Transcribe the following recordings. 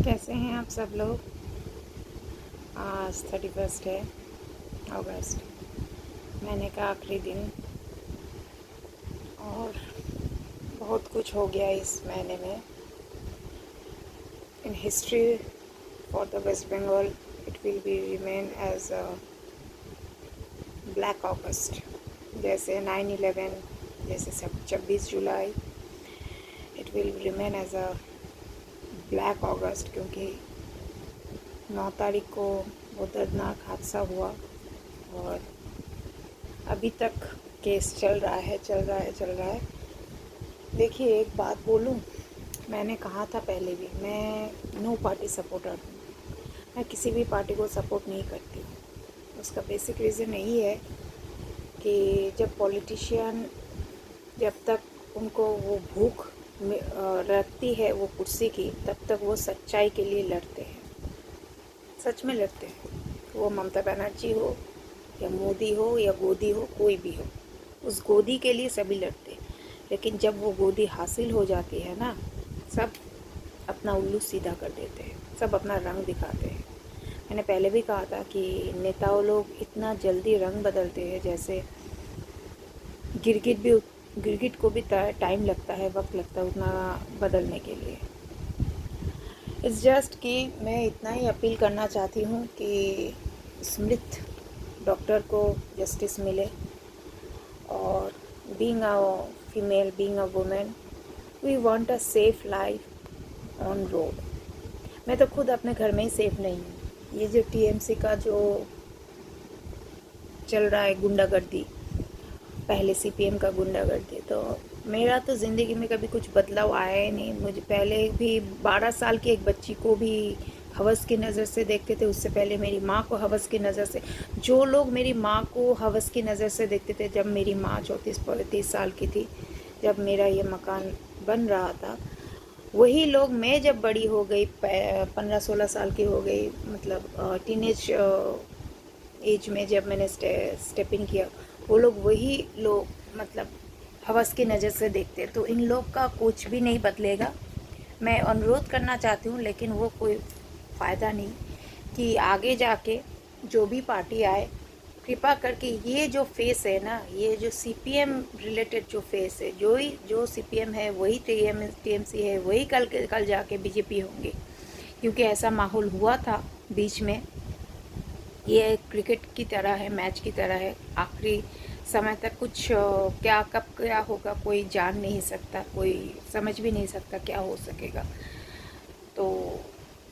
कैसे हैं आप सब लोग। आज 31 है अगस्त, महीने का आखिरी दिन। और बहुत कुछ हो गया इस महीने में in history for the West Bengal. It will be remain as a black August, जैसे 9/11, जैसे सब 26 जुलाई। It will remain as a black August, क्योंकि 9 तारीख को वो दर्दनाक हादसा हुआ और अभी तक केस चल रहा है। देखिए, एक बात बोलूं, मैंने कहा था पहले भी, मैं नो पार्टी सपोर्टर हूँ। मैं किसी भी पार्टी को सपोर्ट नहीं करती हूँ। उसका बेसिक रीज़न यही है कि जब पॉलिटिशियन, जब तक उनको वो भूख रखती है वो कुर्सी की, तब तक वो सच्चाई के लिए लड़ते हैं, सच में लड़ते हैं। वो ममता बनर्जी हो या मोदी हो या गोदी हो, कोई भी हो, उस गोदी के लिए सभी लड़ते हैं। लेकिन जब वो गोदी हासिल हो जाती है ना, सब अपना उल्लू सीधा कर देते हैं, सब अपना रंग दिखाते हैं। मैंने पहले भी कहा था कि नेताओं लोग इतना जल्दी रंग बदलते हैं, जैसे गिरगिट को भी टाइम लगता है, वक्त लगता है उतना बदलने के लिए। इट्स जस्ट कि मैं इतना ही अपील करना चाहती हूँ कि स्मृत डॉक्टर को जस्टिस मिले। और being a female, being a woman, we want a safe life on road. मैं तो खुद अपने घर में ही सेफ नहीं हूँ। ये जो टीएमसी का जो चल रहा है गुंडागर्दी, पहले सीपीएम का गुंडागर्दी, तो मेरा तो ज़िंदगी में कभी कुछ बदलाव आया ही नहीं। मुझे पहले भी 12 साल की एक बच्ची को भी हवस की नज़र से देखते थे, उससे पहले मेरी माँ को हवस की नज़र से। जो लोग मेरी माँ को हवस की नज़र से देखते थे, जब मेरी माँ 34-35 साल की थी, जब मेरा ये मकान बन रहा था, वही लोग, मैं जब बड़ी हो गई, 15-16 साल की हो गई, मतलब टीनेज एज में जब मैंने स्टेप इन किया, वो लोग, वही लोग मतलब हवस की नज़र से देखते। तो इन लोग का कुछ भी नहीं बदलेगा। मैं अनुरोध करना चाहती हूँ, लेकिन वो कोई फ़ायदा नहीं, कि आगे जाके जो भी पार्टी आए, कृपा करके ये जो फेस है ना, ये जो सीपीएम रिलेटेड जो फेस है, जो सीपीएम है वही टीएमसी है, वही कल जाके बीजेपी होंगे। क्योंकि ऐसा माहौल हुआ था बीच में। ये क्रिकेट की तरह है, मैच की तरह है। आखिरी समय तक कुछ क्या कब क्या होगा कोई जान नहीं सकता, कोई समझ भी नहीं सकता क्या हो सकेगा। तो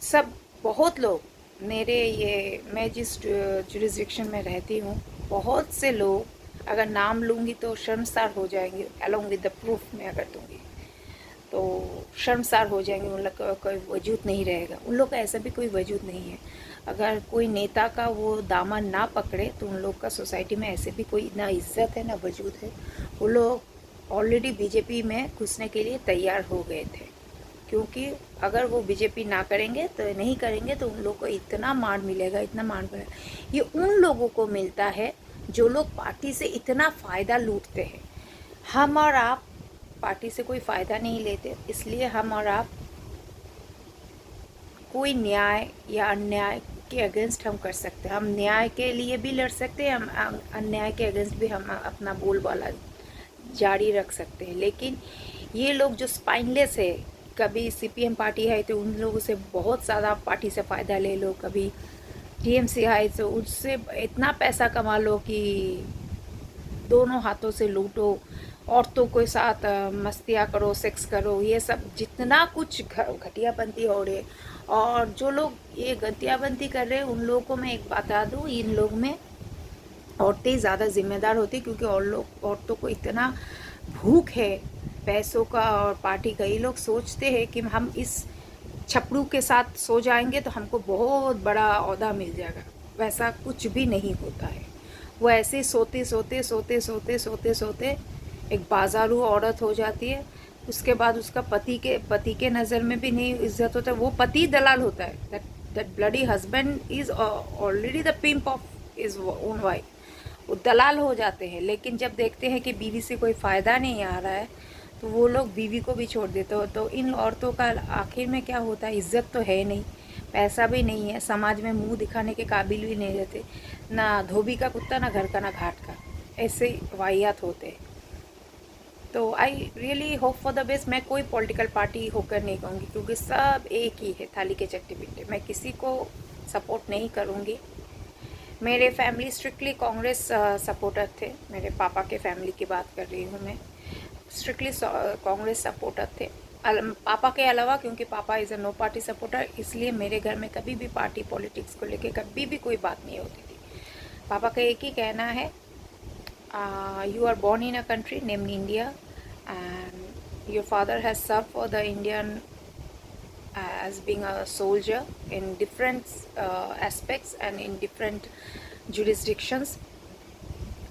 सब, बहुत लोग, मेरे ये, मैं जिस जुरिस्डिक्शन में रहती हूँ, बहुत से लोग, अगर नाम लूँगी तो शर्मसार हो जाएंगे, अलोंग विद द प्रूफ मैं अगर दूँगी तो शर्मसार हो जाएंगे। उन लोग का कोई वजूद नहीं रहेगा, उन लोग का ऐसा भी कोई वजूद नहीं है। अगर कोई नेता का वो दामन ना पकड़े तो उन लोग का सोसाइटी में ऐसे भी कोई ना इज्जत है ना वजूद है। वो लोग ऑलरेडी बीजेपी में घुसने के लिए तैयार हो गए थे, क्योंकि अगर वो बीजेपी ना करेंगे तो नहीं करेंगे तो उन लोग को इतना मार मिलेगा, इतना मार मिलेगा। ये उन लोगों को मिलता है जो लोग पार्टी से इतना फ़ायदा लूटते हैं। हम और आप पार्टी से कोई फ़ायदा नहीं लेते, इसलिए हम और आप कोई न्याय या अन्याय के अगेंस्ट हम कर सकते हैं। हम न्याय के लिए भी लड़ सकते हैं, हम अन्याय के अगेंस्ट भी हम अपना बोलबाला जारी रख सकते हैं। लेकिन ये लोग जो स्पाइनलेस है, कभी सीपीएम पार्टी है तो उन लोगों से बहुत ज़्यादा पार्टी से फ़ायदा ले लो, कभी टीएमसी है तो उससे इतना पैसा कमा लो कि दोनों हाथों से लूटो, औरतों के साथ मस्तियाँ करो, सेक्स करो, ये सब जितना कुछ घटियापंती हो रही है। और जो लोग ये घटियापंती कर रहे हैं उन लोगों को मैं एक बता दूँ, इन लोग में औरतें ज़्यादा जिम्मेदार होती, क्योंकि और लोग, औरतों को इतना भूख है पैसों का और पार्टी का। ये लोग सोचते हैं कि हम इस छपड़ू के साथ सो जाएंगे तो हमको बहुत बड़ा ओहदा मिल जाएगा। वैसा कुछ भी नहीं होता है। वो ऐसे ही सोते एक बाजारू औरत हो जाती है। उसके बाद उसका पति के नज़र में भी नहीं इज्जत होता है, वो पति दलाल होता है। That bloody husband is already the pimp of is own wife. वो दलाल हो जाते हैं। लेकिन जब देखते हैं कि बीवी से कोई फ़ायदा नहीं आ रहा है तो वो लोग बीवी को भी छोड़ देते हो। तो इन औरतों का आखिर में क्या होता है, इज्जत तो है नहीं, पैसा भी नहीं है, समाज में मुंह दिखाने के काबिल भी नहीं रहते, ना धोबी का कुत्ता, ना घर का, ना घाट का, ऐसे वाहियात होते हैं। तो I really hope for the best. मैं कोई पॉलिटिकल पार्टी होकर नहीं कहूँगी, क्योंकि सब एक ही है, थाली के चट्टे पिट्टे। मैं किसी को सपोर्ट नहीं करूँगी। मेरे फैमिली स्ट्रिक्टली कांग्रेस सपोर्टर थे। मेरे पापा के फैमिली की बात कर रही हूँ मैं, स्ट्रिक्टली कांग्रेस सपोर्टर थे। पापा के अलावा, क्योंकि पापा is a no party supporter, इसलिए मेरे घर में कभी भी पार्टी पॉलिटिक्स को लेके कभी भी कोई बात नहीं होती थी। पापा का एक ही कहना है, you are born in a country named India, and your father has served for the Indian as being a soldier in different aspects and in different jurisdictions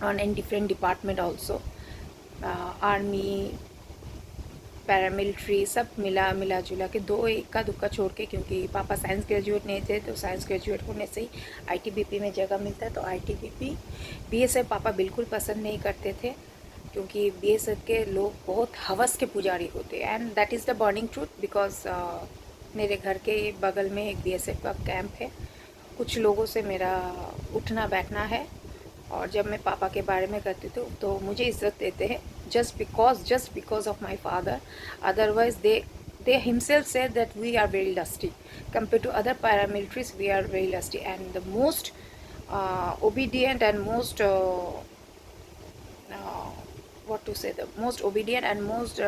and in different department also, army, paramilitary, सब मिला जुला के, दो इक्का दुक्का छोड़ के, क्योंकि पापा साइंस ग्रेजुएट नहीं थे, तो साइंस ग्रेजुएट होने से ही आईटीबीपी में जगह मिलता है। तो आईटीबीपी, बीएसएफ पापा बिल्कुल पसंद नहीं करते थे, क्योंकि बीएसएफ के लोग बहुत हवस के पुजारी होते हैं, and that is the burning truth. Because मेरे घर के बगल में एक बीएसएफ का कैंप है, कुछ लोगों से मेरा उठना बैठना है, और जब मैं पापा के बारे में करती थी तो मुझे इज्जत देते हैं, just because of my father. Otherwise they himself said that we are very lusty compared to other paramilitaries. We are very lusty, and the most obedient and most what to say, the most obedient and most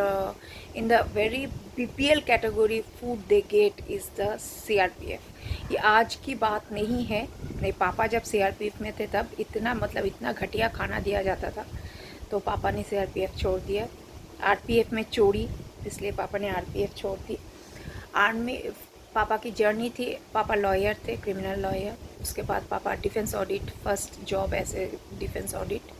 in the very BPL category food they get is the CRPF. ये आज की बात नहीं है, मेरे पापा जब CRPF में थे तब इतना, मतलब इतना घटिया खाना दिया जाता था, तो पापा ने CRPF छोड़ दिया। RPF में चोरी, इसलिए पापा ने RPF छोड़ दी। आर्मी पापा की जर्नी थी, पापा लॉयर थे, क्रिमिनल लॉयर। उसके बाद पापा डिफेंस ऑडिट, फर्स्ट जॉब ऐसे डिफेंस ऑडिट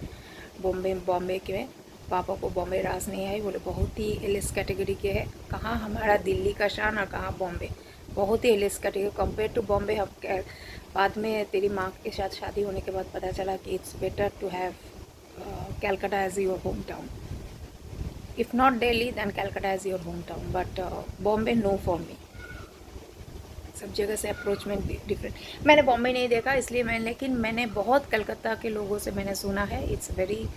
बॉम्बे के। पापा को बॉम्बे राज नहीं आई, बोले बहुत ही एलिस कैटेगरी के है, कहाँ हमारा दिल्ली का शान और कहाँ बॉम्बे, बहुत ही एलिस कैटेगरी कंपेयर टू बॉम्बे। हम बाद में तेरी माँ के साथ शादी होने के बाद पता चला कि it's better to have Calcutta as your home town, if not Delhi than Calcutta as your home town, but Bombay no for me. सब जगह से अप्रोचमेंट डिफरेंट। मैंने बॉम्बे नहीं देखा इसलिए लेकिन मैंने बहुत कलकत्ता के लोगों से मैंने सुना है, it's very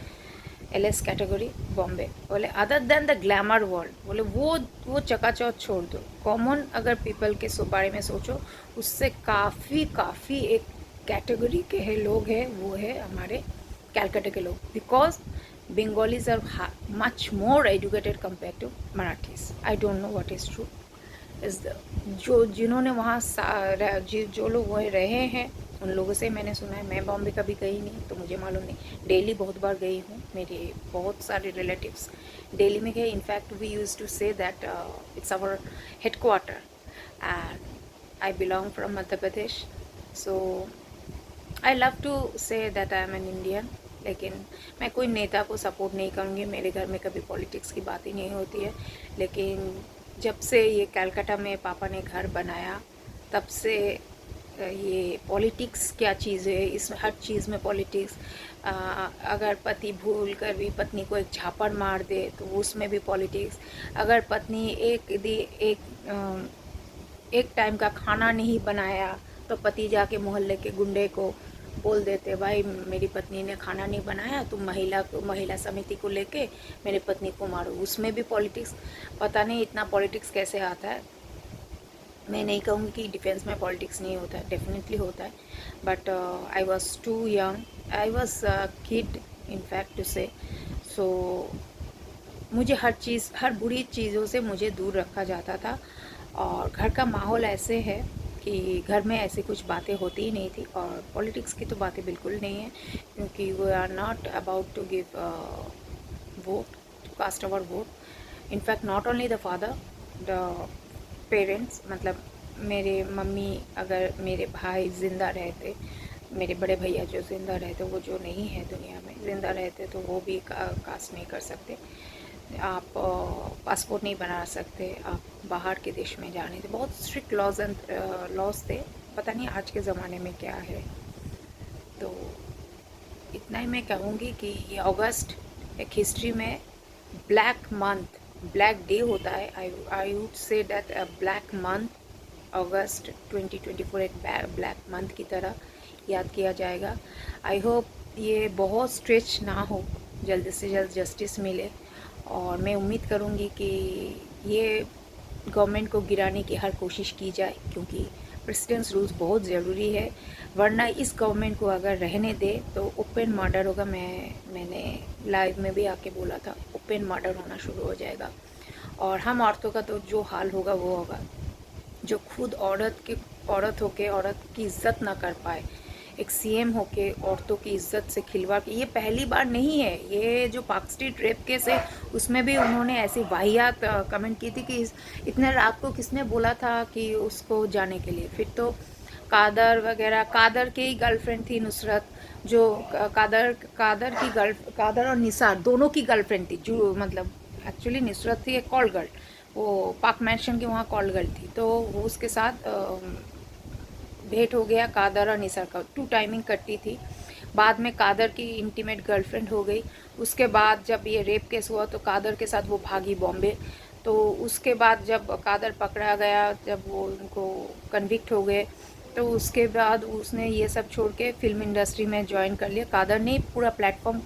less category Bombay. बोले other than the glamour world, बोले वो चकाचौंध छोड़ दो, कॉमन अगर पीपल के बारे में सोचो, उससे काफ़ी एक कैटेगरी के है लोग हैं, वो है हमारे कैलकाटा के लोग। Because Bengalis are much more educated compare to Marathis. I don't know what is true, is जो जिन्होंने वहाँ जो लोग वह रहे हैं उन लोगों से मैंने सुना है। मैं बॉम्बे कभी गई नहीं तो मुझे मालूम नहीं। दिल्ली बहुत बार गई हूँ, मेरे बहुत सारे रिलेटिव्स दिल्ली में गए। In fact we use to say that it's our headquarter and I belong from Madhya Pradesh, so I love to say that I am an Indian. लेकिन मैं कोई नेता को सपोर्ट नहीं करूँगी, मेरे घर में कभी पॉलिटिक्स की बात ही नहीं होती है। लेकिन जब से ये कलकत्ता में पापा ने घर बनाया तब से ये पॉलिटिक्स क्या चीज़ है, इस हर चीज़ में पॉलिटिक्स। अगर पति भूल कर भी पत्नी को एक झापड़ मार दे तो उसमें भी पॉलिटिक्स। अगर पत्नी एक टाइम का खाना नहीं बनाया तो पति जाके मोहल्ले के गुंडे को बोल देते, भाई मेरी पत्नी ने खाना नहीं बनाया, तुम महिला समिति को लेके मेरी पत्नी को मारो। उसमें भी पॉलिटिक्स। पता नहीं इतना पॉलिटिक्स कैसे आता है। मैं नहीं कहूँगी कि डिफेंस में पॉलिटिक्स नहीं होता है, डेफिनेटली होता है, but I was too young, I was kid in fact to say. So मुझे हर बुरी चीज़ों से मुझे दूर रखा जाता था, और घर का माहौल ऐसे है कि घर में ऐसी कुछ बातें होती ही नहीं थी। और पॉलिटिक्स की तो बातें बिल्कुल नहीं है, क्योंकि we are not about to give vote, to cast our vote. In fact not only the father, the parents, मतलब मेरे मम्मी, अगर मेरे भाई ज़िंदा रहते, मेरे बड़े भैया जो ज़िंदा रहते, वो जो नहीं है दुनिया में, ज़िंदा रहते तो वो भी कास्ट नहीं कर सकते। आप पासपोर्ट नहीं बना सकते, आप बाहर के देश में जाने थे। बहुत स्ट्रिक्ट लॉज थे, पता नहीं आज के ज़माने में क्या है। तो इतना ही मैं कहूँगी कि ये अगस्त एक हिस्ट्री में ब्लैक मंथ ब्लैक डे होता है, I would say that a black month, अगस्त 2024 एक ब्लैक मंथ की तरह याद किया जाएगा। आई होप ये बहुत स्ट्रेच ना हो, जल्द से जल्द जस्टिस मिले, और मैं उम्मीद करूँगी कि ये गवर्नमेंट को गिराने की हर कोशिश की जाए, क्योंकि प्रेसिडेंट्स रूल्स बहुत ज़रूरी है, वरना इस गवर्नमेंट को अगर रहने दे तो ओपन मर्डर होगा। मैंने लाइव में भी आके बोला था, ओपन मर्डर होना शुरू हो जाएगा, और हम औरतों का तो जो हाल होगा वो होगा, जो खुद औरत होके औरत की इज्जत ना कर पाए, एक सीएम होके औरतों की इज्जत से खिलवाड़। ये पहली बार नहीं है, ये जो पार्क स्ट्रीट रेप केस है उसमें भी उन्होंने ऐसी वाहियात कमेंट की थी कि इतने रात को किसने बोला था कि उसको जाने के लिए। फिर तो कादर वगैरह, कादर की ही गर्लफ्रेंड थी नुसरत, जो कादर और निसार दोनों की गर्लफ्रेंड थी, जो मतलब एक्चुअली नुसरत थी एक कॉल गर्ल, वो पार्क मैंशन की वहाँ कॉल गर्ल थी, तो वो उसके साथ भेंट हो गया कादर और निसार का, टू टाइमिंग करती थी। बाद में कादर की इंटीमेट गर्लफ्रेंड हो गई। उसके बाद जब ये रेप केस हुआ तो कादर के साथ वो भागी बॉम्बे। तो उसके बाद जब कादर पकड़ा गया, जब वो उनको कन्विक्ट हो गए, तो उसके बाद उसने ये सब छोड़ के फिल्म इंडस्ट्री में ज्वाइन कर लिया। कादर ने पूरा प्लेटफॉर्म,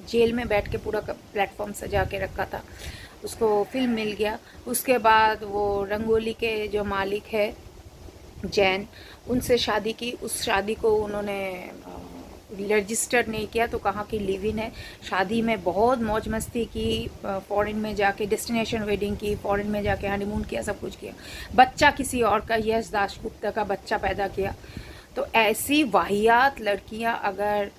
जेल में बैठ के पूरा प्लेटफॉर्म सजा के रखा था, उसको फिल्म मिल गया। उसके बाद वो रंगोली के जो मालिक है जैन, उनसे शादी की। उस शादी को उन्होंने रजिस्टर नहीं किया, तो कहाँ की लिव इन है। शादी में बहुत मौज मस्ती की, फॉरेन में जाके डेस्टिनेशन वेडिंग की, फॉरेन में जाके हनीमून किया, सब कुछ किया। बच्चा किसी और का, यश दासगुप्ता का बच्चा पैदा किया। तो ऐसी वाहियात लड़कियां अगर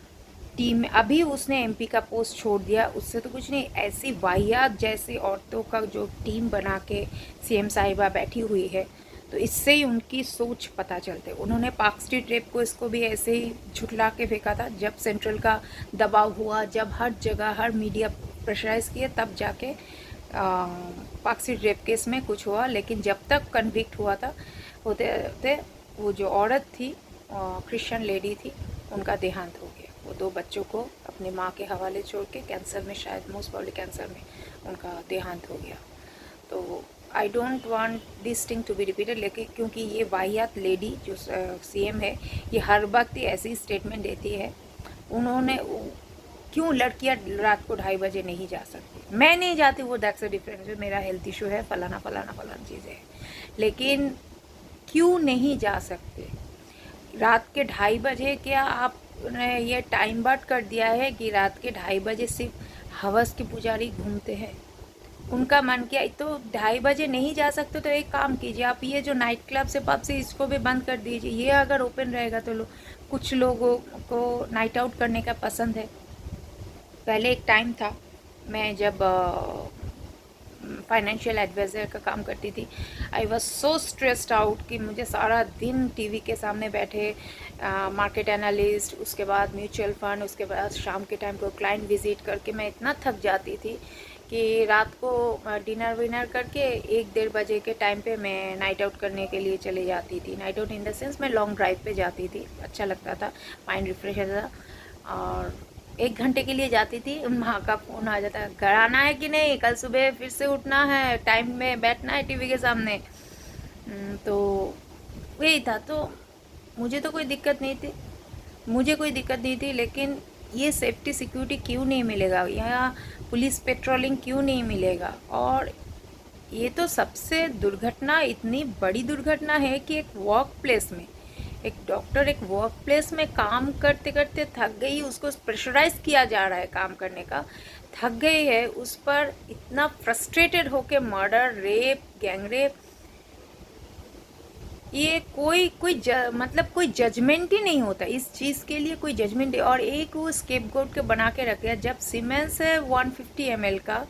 टीम में, अभी उसने एमपी का पोस्ट छोड़ दिया, उससे तो कुछ नहीं, ऐसी वाहियात जैसी औरतों का जो टीम बना के सीएम साहिबा बैठी हुई है, तो इससे ही उनकी सोच पता चलते। उन्होंने पार्क स्ट्रीट रेप को, इसको भी ऐसे ही झुठला के फेंका था। जब सेंट्रल का दबाव हुआ, जब हर जगह हर मीडिया प्रेशराइज किए, तब जाके पार्क स्ट्रीट रेप केस में कुछ हुआ। लेकिन जब तक कन्विक्ट हुआ था, होते होते वो जो औरत थी, क्रिश्चियन लेडी थी, उनका देहांत हो गया। वो दो बच्चों को अपनी माँ के हवाले छोड़ के, कैंसर में, शायद मोस्ट प्रॉब्ली कैंसर में उनका देहांत हो गया। तो I don't want this thing to be repeated, लेकिन क्योंकि ये वाहियात लेडी जो सीएम है, ये हर वक्त ही ऐसी स्टेटमेंट देती है। उन्होंने क्यों लड़कियां रात को 2:30 बजे नहीं जा सकती? मैं नहीं जाती, वो दैट्स अ डिफरेंस, मेरा हेल्थ इशू है, फलाना फलाना फलाना चीज़ें है, लेकिन क्यों नहीं जा सकते रात के 2:30 बजे? क्या आपने ये टाइम बार्ड कर दिया है कि रात के 2:30 बजे सिर्फ हवस के पुजारी घूमते हैं? उनका मन किया तो 2:30 बजे नहीं जा सकते, तो एक काम कीजिए, आप ये जो नाइट क्लब से, पब से, इसको भी बंद कर दीजिए। ये अगर ओपन रहेगा तो कुछ लोगों को नाइट आउट करने का पसंद है। पहले एक टाइम था, मैं जब फाइनेंशियल एडवाइज़र का काम करती थी, I was so stressed out कि मुझे सारा दिन टीवी के सामने बैठे, मार्केट एनालिस्ट, उसके बाद म्यूचुअल फंड, उसके बाद शाम के टाइम को क्लाइंट विजिट करके मैं इतना थक जाती थी कि रात को डिनर विनर करके 1-1:30 बजे के टाइम पे मैं नाइट आउट करने के लिए चली जाती थी। Night out in the sense मैं लॉन्ग ड्राइव पे जाती थी, अच्छा लगता था, माइंड रिफ्रेश होता था। और 1 घंटे के लिए जाती थी, माँ का फ़ोन आ जाता, घर आना है कि नहीं, कल सुबह फिर से उठना है, टाइम में बैठना है टीवी के सामने। तो यही था। तो मुझे तो कोई दिक्कत नहीं थी, लेकिन ये सेफ्टी सिक्योरिटी क्यों नहीं मिलेगा, यहाँ पुलिस पेट्रोलिंग क्यों नहीं मिलेगा? और ये तो सबसे दुर्घटना, इतनी बड़ी दुर्घटना है कि एक वर्क प्लेस में एक डॉक्टर एक वर्क प्लेस में काम करते करते थक गई, उसको प्रेशराइज किया जा रहा है काम करने का, थक गई है, उस पर इतना फ्रस्ट्रेटेड होके मर्डर, रेप, गैंग रेप, ये मतलब कोई जजमेंट ही नहीं होता इस चीज़ के लिए, कोई जजमेंट। और एक वो स्केपगोट के बना के रख दिया। जब सीमेंस है 150 ml का,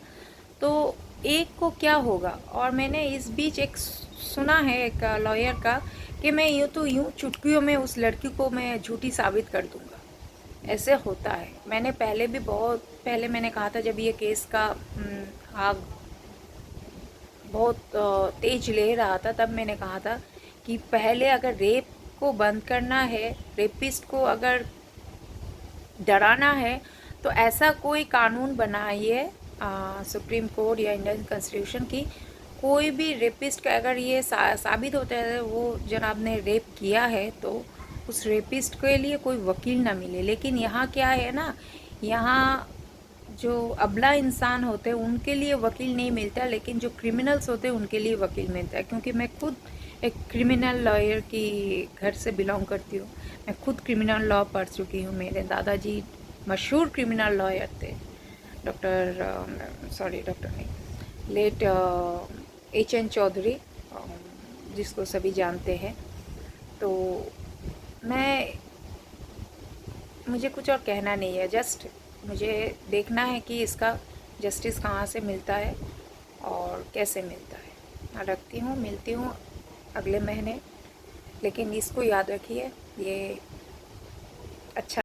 तो एक को क्या होगा? और मैंने इस बीच एक सुना है एक लॉयर का कि मैं यूँ चुटकियों में उस लड़की को मैं झूठी साबित कर दूंगा। ऐसे होता है। मैंने पहले भी, बहुत पहले मैंने कहा था, जब ये केस का आग बहुत तेज ले रहा था, तब मैंने कहा था कि पहले अगर रेप को बंद करना है, रेपिस्ट को अगर डराना है, तो ऐसा कोई कानून बनाइए सुप्रीम कोर्ट या इंडियन कॉन्स्टिट्यूशन की कोई भी रेपिस्ट का अगर ये साबित होता है वो जनाब ने रेप किया है तो उस रेपिस्ट के लिए कोई वकील ना मिले। लेकिन यहाँ क्या है ना, यहाँ जो अबला इंसान होते हैं उनके लिए वकील नहीं मिलता, लेकिन जो क्रिमिनल्स होते हैं उनके लिए वकील मिलता है। क्योंकि मैं खुद एक क्रिमिनल लॉयर की घर से बिलोंग करती हूँ, मैं खुद क्रिमिनल लॉ पढ़ चुकी हूँ। मेरे दादाजी मशहूर क्रिमिनल लॉयर थे, डॉक्टर नहीं, लेट H.N. चौधरी, जिसको सभी जानते हैं। तो मुझे कुछ और कहना नहीं है, जस्ट मुझे देखना है कि इसका जस्टिस कहाँ से मिलता है और कैसे मिलता है। मैं रखती हूँ, मिलती हूँ अगले महीने। लेकिन इसको याद रखिए, ये अच्छा